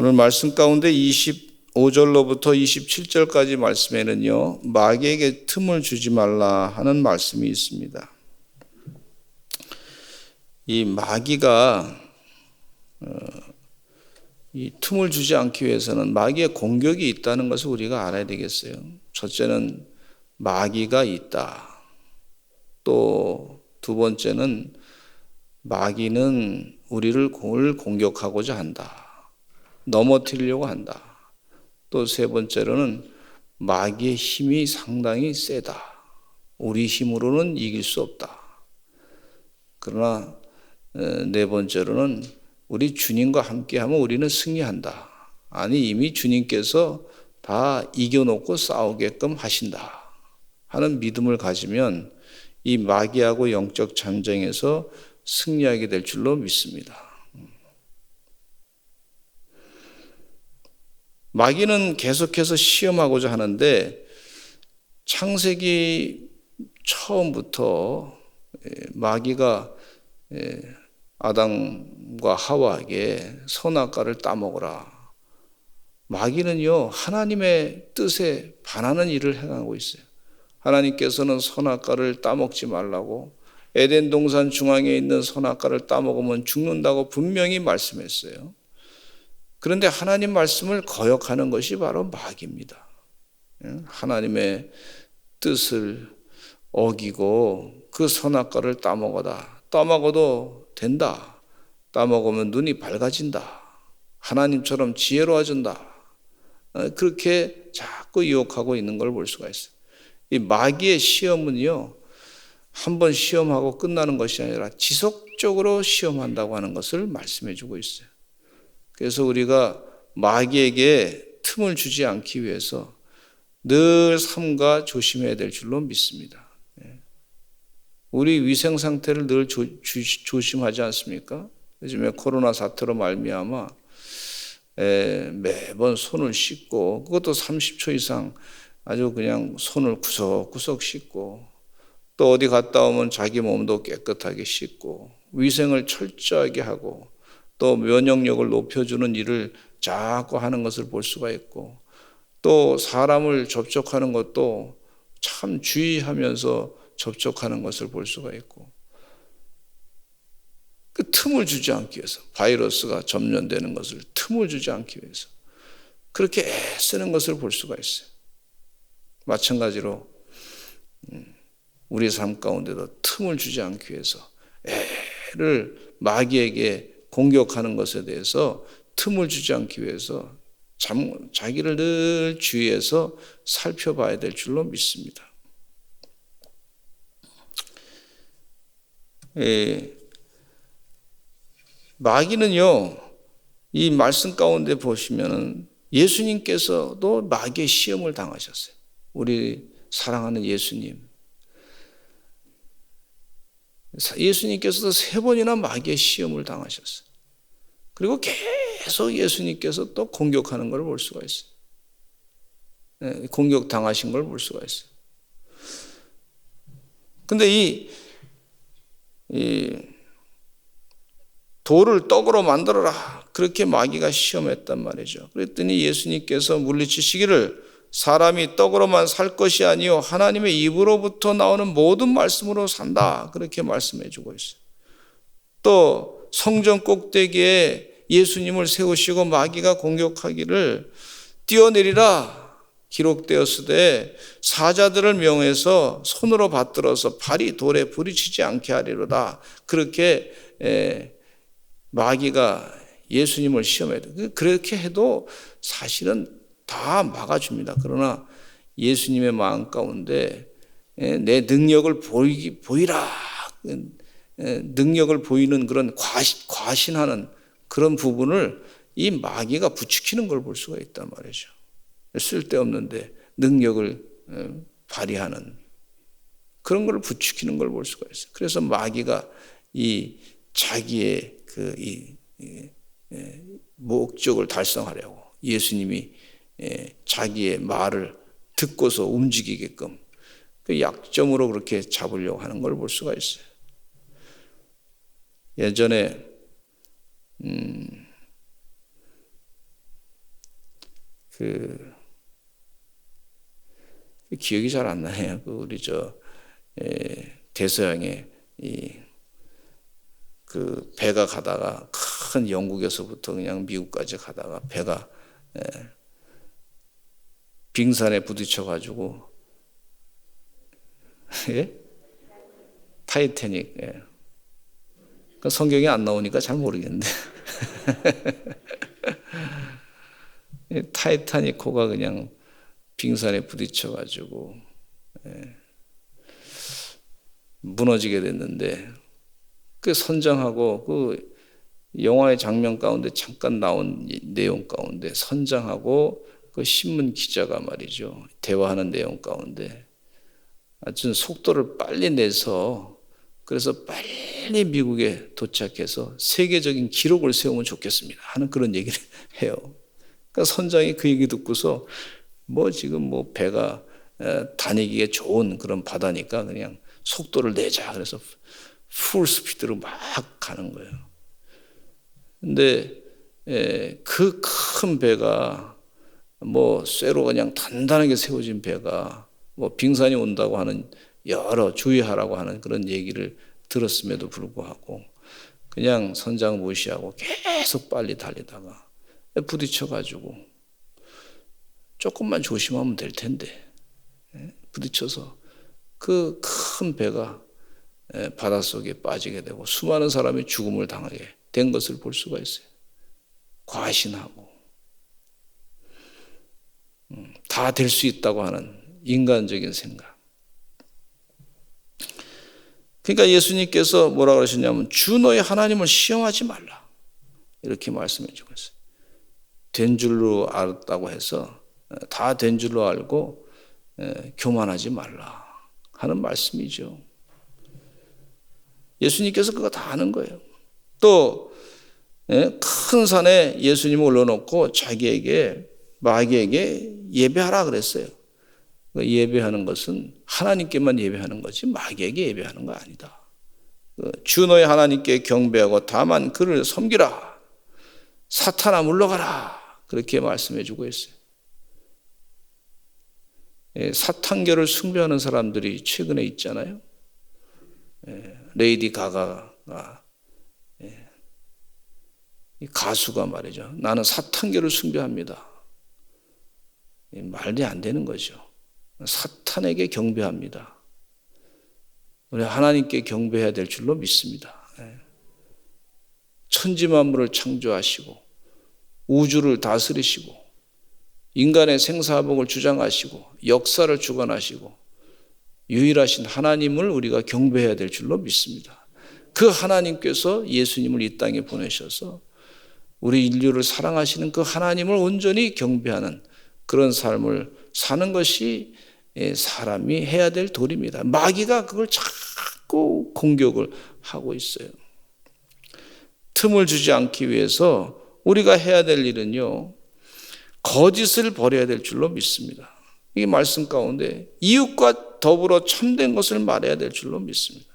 오늘 말씀 가운데 25절로부터 27절까지 말씀에는요, 마귀에게 틈을 주지 말라 하는 말씀이 있습니다. 이 마귀가 이 틈을 주지 않기 위해서는 마귀의 공격이 있다는 것을 우리가 알아야 되겠어요. 첫째는 마귀가 있다. 또 두 번째는 마귀는 우리를 공격하고자 한다. 넘어뜨리려고 한다. 또 세 번째로는 마귀의 힘이 상당히 세다. 우리 힘으로는 이길 수 없다. 그러나 네 번째로는 우리 주님과 함께하면 우리는 승리한다. 아니 이미 주님께서 다 이겨놓고 싸우게끔 하신다 하는 믿음을 가지면 이 마귀하고 영적 전쟁에서 승리하게 될 줄로 믿습니다. 마귀는 계속해서 시험하고자 하는데 창세기 처음부터 마귀가 아담과 하와에게 선악과를 따먹으라. 마귀는요, 하나님의 뜻에 반하는 일을 행하고 있어요. 하나님께서는 선악과를 따먹지 말라고, 에덴 동산 중앙에 있는 선악과를 따먹으면 죽는다고 분명히 말씀했어요. 그런데 하나님 말씀을 거역하는 것이 바로 마귀입니다. 하나님의 뜻을 어기고 그 선악과를 따먹어도 된다. 따먹으면 눈이 밝아진다. 하나님처럼 지혜로워진다. 그렇게 자꾸 유혹하고 있는 걸 볼 수가 있어요. 이 마귀의 시험은요, 한 번 시험하고 끝나는 것이 아니라 지속적으로 시험한다고 하는 것을 말씀해 주고 있어요. 그래서 우리가 마귀에게 틈을 주지 않기 위해서 늘 삼가 조심해야 될 줄로 믿습니다. 우리 위생 상태를 늘 조심하지 않습니까? 요즘에 코로나 사태로 말미암아 매번 손을 씻고, 그것도 30초 이상 아주 그냥 손을 구석구석 씻고, 또 어디 갔다 오면 자기 몸도 깨끗하게 씻고, 위생을 철저하게 하고, 또 면역력을 높여주는 일을 자꾸 하는 것을 볼 수가 있고, 또 사람을 접촉하는 것도 참 주의하면서 접촉하는 것을 볼 수가 있고, 그 틈을 주지 않기 위해서, 바이러스가 점령되는 것을 틈을 주지 않기 위해서 그렇게 애쓰는 것을 볼 수가 있어요. 마찬가지로 우리의 삶 가운데도 틈을 주지 않기 위해서 애를 마귀에게 공격하는 것에 대해서 틈을 주지 않기 위해서 자기를 늘 주의해서 살펴봐야 될 줄로 믿습니다. 마귀는요, 이 말씀 가운데 보시면은 예수님께서도 마귀의 시험을 당하셨어요. 우리 사랑하는 예수님께서도 3번이나 마귀의 시험을 당하셨어요. 그리고 계속 예수님께서 또 공격하는 걸 볼 수가 있어요. 공격 당하신 걸 볼 수가 있어요. 근데 이 돌을 떡으로 만들어라, 그렇게 마귀가 시험했단 말이죠. 그랬더니 예수님께서 물리치시기를 사람이 떡으로만 살 것이 아니요 하나님의 입으로부터 나오는 모든 말씀으로 산다, 그렇게 말씀해 주고 있어요. 또 성전 꼭대기에 예수님을 세우시고 마귀가 공격하기를 뛰어내리라 기록되었으되 사자들을 명해서 손으로 받들어서 발이 돌에 부딪히지 않게 하리로다, 그렇게 마귀가 예수님을 시험해도, 그렇게 해도 사실은 다 막아줍니다. 그러나 예수님의 마음 가운데 내 능력을 보이라, 능력을 보이는 그런 과신하는 그런 부분을 이 마귀가 부추기는 걸 볼 수가 있단 말이죠. 쓸데없는데 능력을 발휘하는 그런 걸 부추기는 걸 볼 수가 있어요. 그래서 마귀가 이 자기의 목적을 달성하려고 예수님이 자기의 말을 듣고서 움직이게끔 그 약점으로 그렇게 잡으려고 하는 걸 볼 수가 있어요. 예전에 그 기억이 잘 안 나네요. 우리 대서양에 그 배가 가다가 큰 영국에서부터 그냥 미국까지 가다가 배가 빙산에 부딪혀 가지고 예? 타이타닉. 예. 그 성경이 안 나오니까 잘 모르겠는데 타이타닉호가 그냥 빙산에 부딪혀 가지고 무너지게 됐는데 그 선장하고 그 영화의 장면 가운데 잠깐 나온 내용 가운데 선장하고 그 신문 기자가 말이죠, 대화하는 내용 가운데 아주 속도를 빨리 내서 그래서 빨리 미국에 도착해서 세계적인 기록을 세우면 좋겠습니다 하는 그런 얘기를 해요. 그러니까 선장이 그 얘기 듣고서 지금 배가 다니기에 좋은 그런 바다니까 그냥 속도를 내자. 그래서 풀 스피드로 막 가는 거예요. 근데 그 큰 배가 쇠로 그냥 단단하게 세워진 배가 빙산이 온다고 하는 여러 주의하라고 하는 그런 얘기를 들었음에도 불구하고 그냥 선장 무시하고 계속 빨리 달리다가 부딪혀가지고 조금만 조심하면 될 텐데 부딪혀서 그 큰 배가 바닷속에 빠지게 되고 수많은 사람이 죽음을 당하게 된 것을 볼 수가 있어요. 과신하고 다 될 수 있다고 하는 인간적인 생각. 그러니까 예수님께서 뭐라고 하셨냐면 주 너희 하나님을 시험하지 말라 이렇게 말씀해 주고 있어요. 된 줄로 알았다고 해서 다 된 줄로 알고 교만하지 말라 하는 말씀이죠. 예수님께서 그거 다 아는 거예요. 또 큰 산에 예수님을 올려놓고 자기에게 마귀에게 예배하라 그랬어요. 예배하는 것은 하나님께만 예배하는 거지 마귀에게 예배하는 거 아니다. 주 너희 하나님께 경배하고 다만 그를 섬기라. 사탄아 물러가라. 그렇게 말씀해 주고 있어요. 사탄교를 숭배하는 사람들이 최근에 있잖아요. 레이디 가가가 가수가 말이죠. 나는 사탄교를 숭배합니다. 말이 안 되는 거죠. 사탄에게 경배합니다. 우리 하나님께 경배해야 될 줄로 믿습니다. 천지만물을 창조하시고 우주를 다스리시고 인간의 생사복을 주장하시고 역사를 주관하시고 유일하신 하나님을 우리가 경배해야 될 줄로 믿습니다. 그 하나님께서 예수님을 이 땅에 보내셔서 우리 인류를 사랑하시는 그 하나님을 온전히 경배하는 그런 삶을 사는 것이 사람이 해야 될 도리입니다. 마귀가 그걸 자꾸 공격을 하고 있어요. 틈을 주지 않기 위해서 우리가 해야 될 일은요, 거짓을 버려야 될 줄로 믿습니다. 이 말씀 가운데 이웃과 더불어 참된 것을 말해야 될 줄로 믿습니다.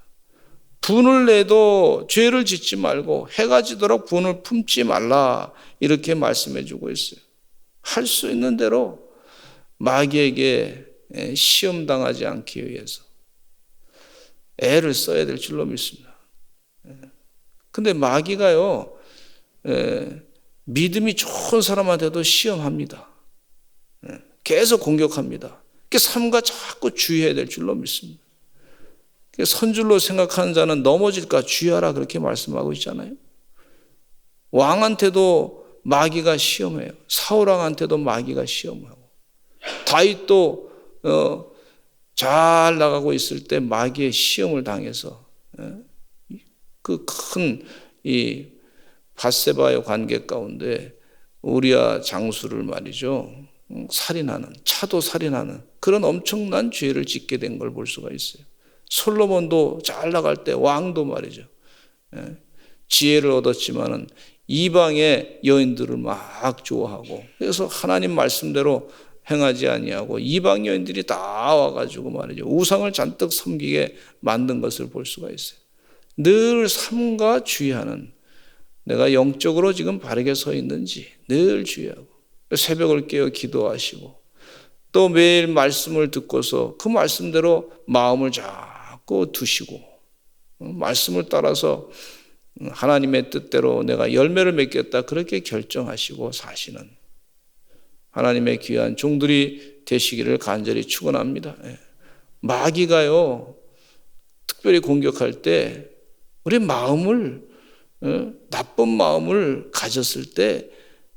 분을 내도 죄를 짓지 말고 해가 지도록 분을 품지 말라 이렇게 말씀해 주고 있어요. 할 수 있는 대로 마귀에게 시험당하지 않기 위해서 애를 써야 될 줄로 믿습니다. 근데 마귀가요, 믿음이 좋은 사람한테도 시험합니다. 계속 공격합니다. 삶과 자꾸 주의해야 될 줄로 믿습니다. 선줄로 생각하는 자는 넘어질까 주의하라 그렇게 말씀하고 있잖아요. 왕한테도 마귀가 시험해요. 사울왕한테도 마귀가 시험하고 다윗도 잘 나가고 있을 때 마귀의 시험을 당해서 그 큰 이 밧세바의 관계 가운데 우리아 장수를 말이죠, 살인하는, 차도 살인하는 그런 엄청난 죄를 짓게 된 걸 볼 수가 있어요. 솔로몬도 잘 나갈 때 왕도 말이죠, 지혜를 얻었지만은 이방의 여인들을 막 좋아하고 그래서 하나님 말씀대로 행하지 아니하고 이방 여인들이 다 와가지고 말이죠, 우상을 잔뜩 섬기게 만든 것을 볼 수가 있어요. 늘 삼가 주의하는, 내가 영적으로 지금 바르게 서 있는지 늘 주의하고 새벽을 깨어 기도하시고 또 매일 말씀을 듣고서 그 말씀대로 마음을 자꾸 두시고 말씀을 따라서 하나님의 뜻대로 내가 열매를 맺겠다 그렇게 결정하시고 사시는 하나님의 귀한 종들이 되시기를 간절히 축원합니다. 마귀가요 특별히 공격할 때 우리 마음을 나쁜 마음을 가졌을 때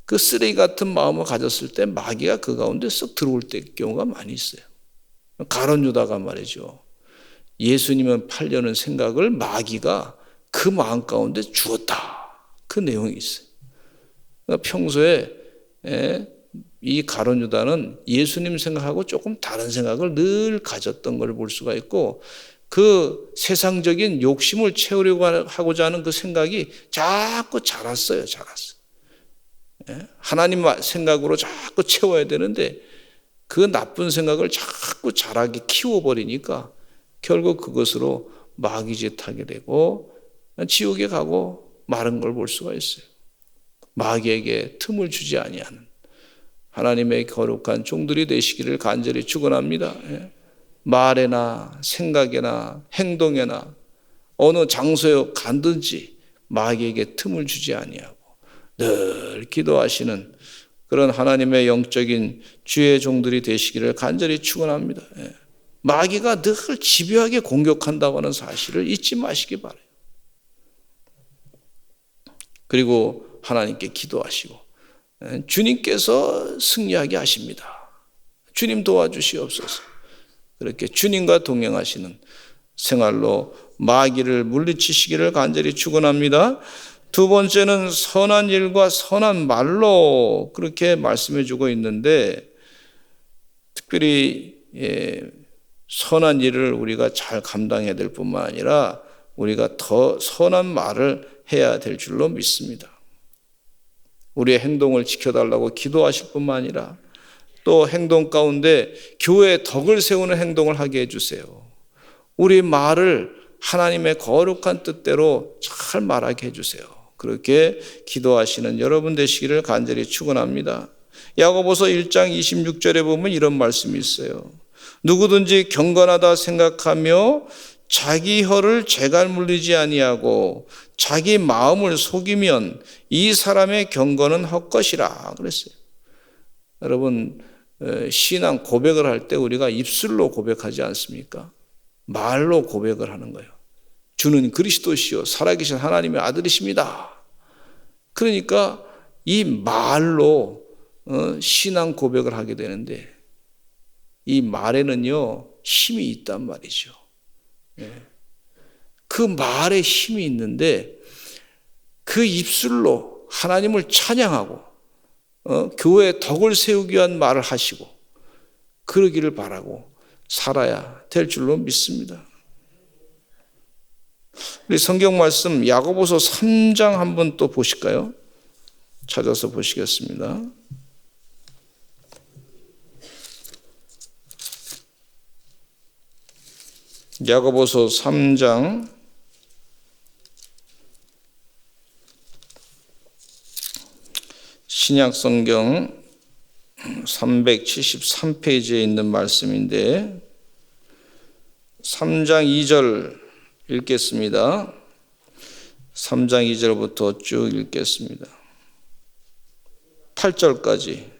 그 쓰레기 같은 마음을 가졌을 때 마귀가 그 가운데 쏙 들어올 때 경우가 많이 있어요. 가룟 유다가 말이죠. 예수님은 팔려는 생각을 마귀가 그 마음 가운데 주었다. 그 내용이 있어요. 그러니까 평소에 이 가룟 유다는 예수님 생각하고 조금 다른 생각을 늘 가졌던 걸 볼 수가 있고 그 세상적인 욕심을 채우려고 하고자 하는 그 생각이 자꾸 자랐어요. 하나님 생각으로 자꾸 채워야 되는데 그 나쁜 생각을 자꾸 자라게 키워버리니까 결국 그것으로 마귀짓 하게 되고 지옥에 가고 마른 걸 볼 수가 있어요. 마귀에게 틈을 주지 아니하는 하나님의 거룩한 종들이 되시기를 간절히 축원합니다. 말에나 생각에나 행동에나 어느 장소에 간든지 마귀에게 틈을 주지 아니하고 늘 기도하시는 그런 하나님의 영적인 주의 종들이 되시기를 간절히 축원합니다. 마귀가 늘 집요하게 공격한다고 하는 사실을 잊지 마시기 바라요. 그리고 하나님께 기도하시고 주님께서 승리하게 하십니다. 주님 도와주시옵소서. 그렇게 주님과 동행하시는 생활로 마귀를 물리치시기를 간절히 축원합니다. 두 번째는 선한 일과 선한 말로 그렇게 말씀해 주고 있는데 특별히 선한 일을 우리가 잘 감당해야 될 뿐만 아니라 우리가 더 선한 말을 해야 될 줄로 믿습니다. 우리의 행동을 지켜달라고 기도하실 뿐만 아니라 또 행동 가운데 교회의 덕을 세우는 행동을 하게 해주세요. 우리 말을 하나님의 거룩한 뜻대로 잘 말하게 해주세요. 그렇게 기도하시는 여러분 되시기를 간절히 축원합니다. 야고보서 1장 26절에 보면 이런 말씀이 있어요. 누구든지 경건하다 생각하며 자기 혀를 재갈 물리지 아니하고 자기 마음을 속이면 이 사람의 경건은 헛것이라 그랬어요. 여러분 신앙 고백을 할 때 우리가 입술로 고백하지 않습니까? 말로 고백을 하는 거예요. 주는 그리스도시요 살아계신 하나님의 아들이십니다. 그러니까 이 말로 신앙 고백을 하게 되는데 이 말에는요 힘이 있단 말이죠. 그 말에 힘이 있는데 그 입술로 하나님을 찬양하고 교회의 덕을 세우기 위한 말을 하시고 그러기를 바라고 살아야 될 줄로 믿습니다. 우리 성경 말씀 야고보서 3장 한번 또 보실까요? 찾아서 보시겠습니다. 야고보서 3장 '신약성경 373페이지에 있는 말씀인데 3장 2절 읽겠습니다. 3장 2절부터 쭉 읽겠습니다. 8절까지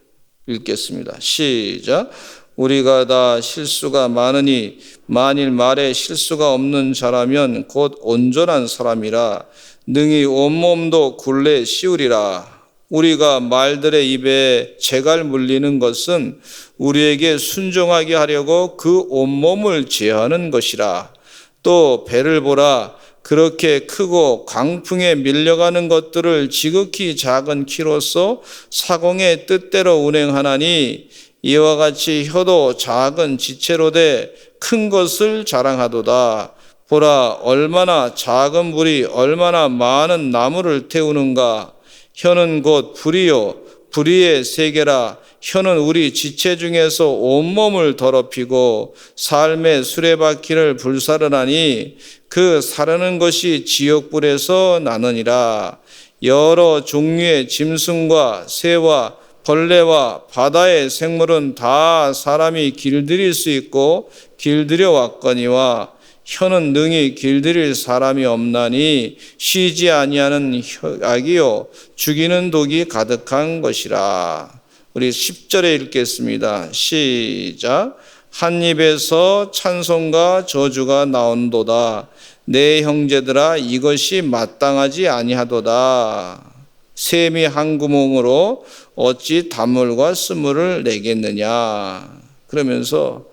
읽겠습니다. 시작. 우리가 다 실수가 많으니 만일 말에 실수가 없는 자라면 곧 온전한 사람이라 능히 온몸도 굴레 씌우리라. 우리가 말들의 입에 재갈 물리는 것은 우리에게 순종하게 하려고 그 온몸을 제하는 것이라. 또 배를 보라. 그렇게 크고 광풍에 밀려가는 것들을 지극히 작은 키로서 사공의 뜻대로 운행하나니 이와 같이 혀도 작은 지체로 돼 큰 것을 자랑하도다. 보라, 얼마나 작은 불이 얼마나 많은 나무를 태우는가. 혀는 곧 불이요 불의의 세계라. 혀는 우리 지체 중에서 온몸을 더럽히고 삶의 수레바퀴를 불사르나니 그 사르는 것이 지옥불에서 나느니라. 여러 종류의 짐승과 새와 벌레와 바다의 생물은 다 사람이 길들일 수 있고 길들여 왔거니와 혀는 능히 길들일 사람이 없나니 쉬지 아니하는 악이요 죽이는 독이 가득한 것이라. 우리 10절에 읽겠습니다. 시작. 한 입에서 찬송과 저주가 나온도다. 내 형제들아 이것이 마땅하지 아니하도다. 샘이 한 구멍으로 어찌 단물과 쓴물을 내겠느냐. 그러면서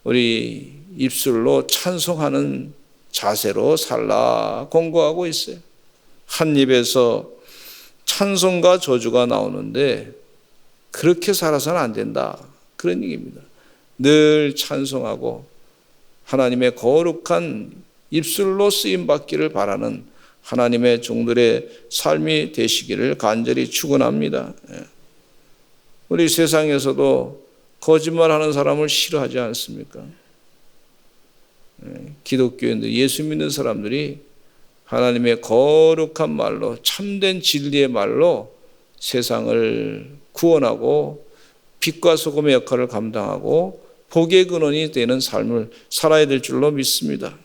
우리 입술로 찬송하는 자세로 살라 공고하고 있어요. 한 입에서 찬송과 저주가 나오는데 그렇게 살아서는 안 된다. 그런 얘기입니다. 늘 찬송하고 하나님의 거룩한 입술로 쓰임받기를 바라는 하나님의 종들의 삶이 되시기를 간절히 축원합니다. 우리 세상에서도 거짓말하는 사람을 싫어하지 않습니까? 기독교인들, 예수 믿는 사람들이 하나님의 거룩한 말로 참된 진리의 말로 세상을 구원하고 빛과 소금의 역할을 감당하고 복의 근원이 되는 삶을 살아야 될 줄로 믿습니다.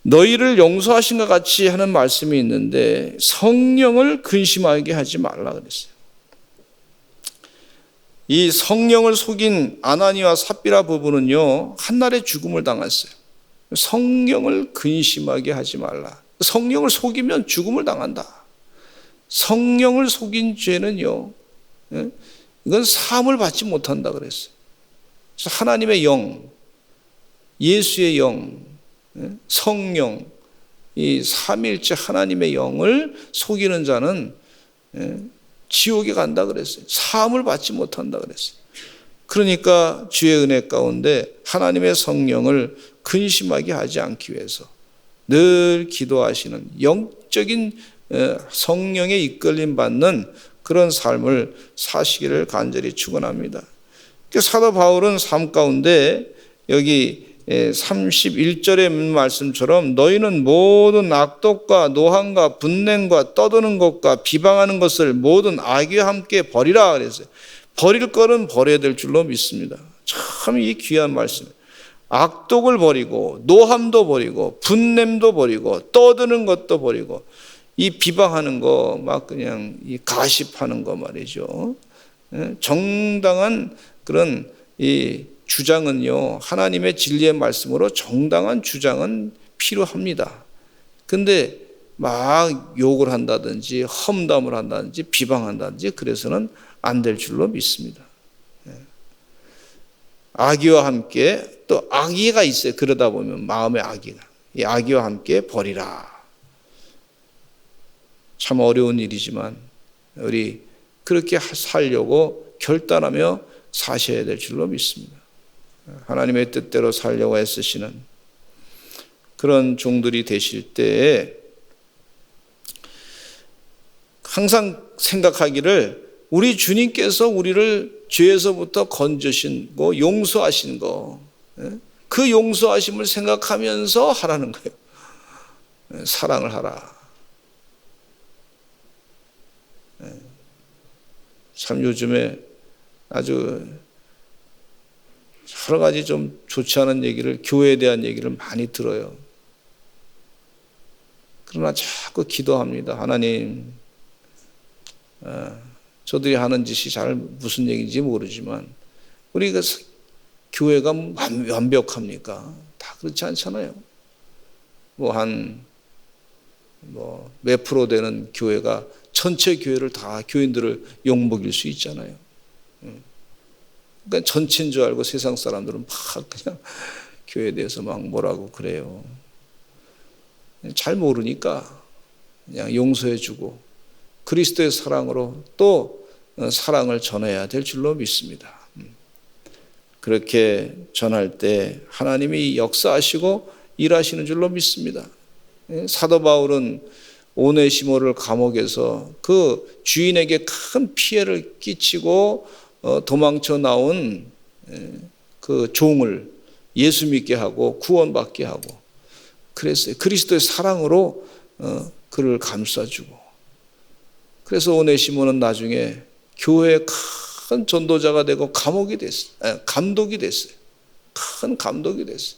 너희를 용서하신 것 같이 하는 말씀이 있는데 성령을 근심하게 하지 말라 그랬어요. 이 성령을 속인 아나니와 삽비라 부부는요, 한날에 죽음을 당했어요. 성령을 근심하게 하지 말라. 성령을 속이면 죽음을 당한다. 성령을 속인 죄는요, 이건 사함을 받지 못한다 그랬어요. 그래서 하나님의 영, 예수의 영, 성령, 이 삼일째 하나님의 영을 속이는 자는 지옥에 간다 그랬어요. 사함을 받지 못한다 그랬어요. 그러니까 주의 은혜 가운데 하나님의 성령을 근심하게 하지 않기 위해서 늘 기도하시는 영적인 성령의 이끌림 받는 그런 삶을 사시기를 간절히 축원합니다. 사도 바울은 삶 가운데 여기 31절의 말씀처럼 너희는 모든 악독과 노함과 분냄과 떠드는 것과 비방하는 것을 모든 악의와 함께 버리라 그랬어요. 버릴 거는 버려야 될 줄로 믿습니다. 참 이 귀한 말씀. 악독을 버리고 노함도 버리고 분냄도 버리고 떠드는 것도 버리고 이 비방하는 거 막 그냥 이 가십하는 거 말이죠. 정당한 그런 이 주장은요, 하나님의 진리의 말씀으로 정당한 주장은 필요합니다. 근데 막 욕을 한다든지 험담을 한다든지 비방한다든지 그래서는 안 될 줄로 믿습니다. 악의와 함께 또 악의가 있어요. 그러다 보면 마음의 악의가. 이 악의와 함께 버리라. 참 어려운 일이지만 우리 그렇게 살려고 결단하며 사셔야 될 줄로 믿습니다. 하나님의 뜻대로 살려고 애쓰시는 그런 종들이 되실 때에 항상 생각하기를 우리 주님께서 우리를 죄에서부터 건져신 거, 용서하신 거, 그 용서하심을 생각하면서 하라는 거예요. 사랑을 하라. 참 요즘에 아주 여러 가지 좀 좋지 않은 얘기를, 교회에 대한 얘기를 많이 들어요. 그러나 자꾸 기도합니다. 하나님, 저들이 하는 짓이 잘 무슨 얘기인지 모르지만 우리가 교회가 완벽합니까? 다 그렇지 않잖아요. 몇 프로 되는 교회가 전체 교회를 다 교인들을 욕먹일 수 있잖아요. 그러니까 전체인 줄 알고 세상 사람들은 막 그냥 교회에 대해서 막 뭐라고 그래요. 잘 모르니까 그냥 용서해주고 그리스도의 사랑으로 또 사랑을 전해야 될 줄로 믿습니다. 그렇게 전할 때 하나님이 역사하시고 일하시는 줄로 믿습니다. 사도 바울은 오네시모를 감옥에서 그 주인에게 큰 피해를 끼치고 도망쳐 나온 그 종을 예수 믿게 하고 구원받게 하고 그랬어요. 그리스도의 사랑으로 그를 감싸주고 그래서 오네시모는 나중에 교회의 큰 전도자가 되고 감독이 됐어요. 큰 감독이 됐어요.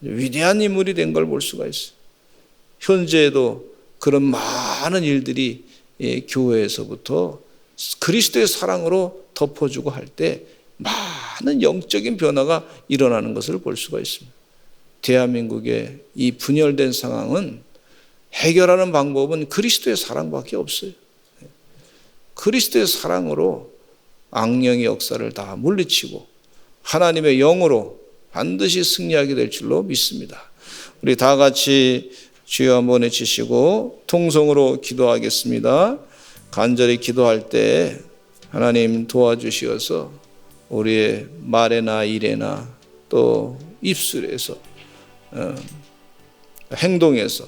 위대한 인물이 된 걸 볼 수가 있어요. 현재에도 그런 많은 일들이 교회에서부터 그리스도의 사랑으로 덮어주고 할 때 많은 영적인 변화가 일어나는 것을 볼 수가 있습니다. 대한민국의 이 분열된 상황은 해결하는 방법은 그리스도의 사랑밖에 없어요. 그리스도의 사랑으로 악령의 역사를 다 물리치고 하나님의 영으로 반드시 승리하게 될 줄로 믿습니다. 우리 다 같이 주여 한번 외치시고 통성으로 기도하겠습니다. 간절히 기도할 때 하나님 도와주시어서 우리의 말에나 일에나 또 입술에서 행동에서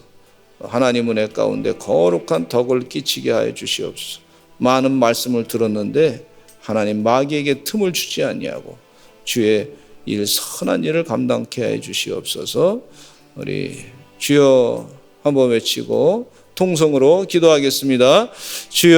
하나님 은혜 가운데 거룩한 덕을 끼치게 하여 주시옵소서. 많은 말씀을 들었는데 하나님 마귀에게 틈을 주지 아니하고 주의 일 선한 일을 감당케 해 주시옵소서. 우리 주여 한번 외치고 통성으로 기도하겠습니다. 주여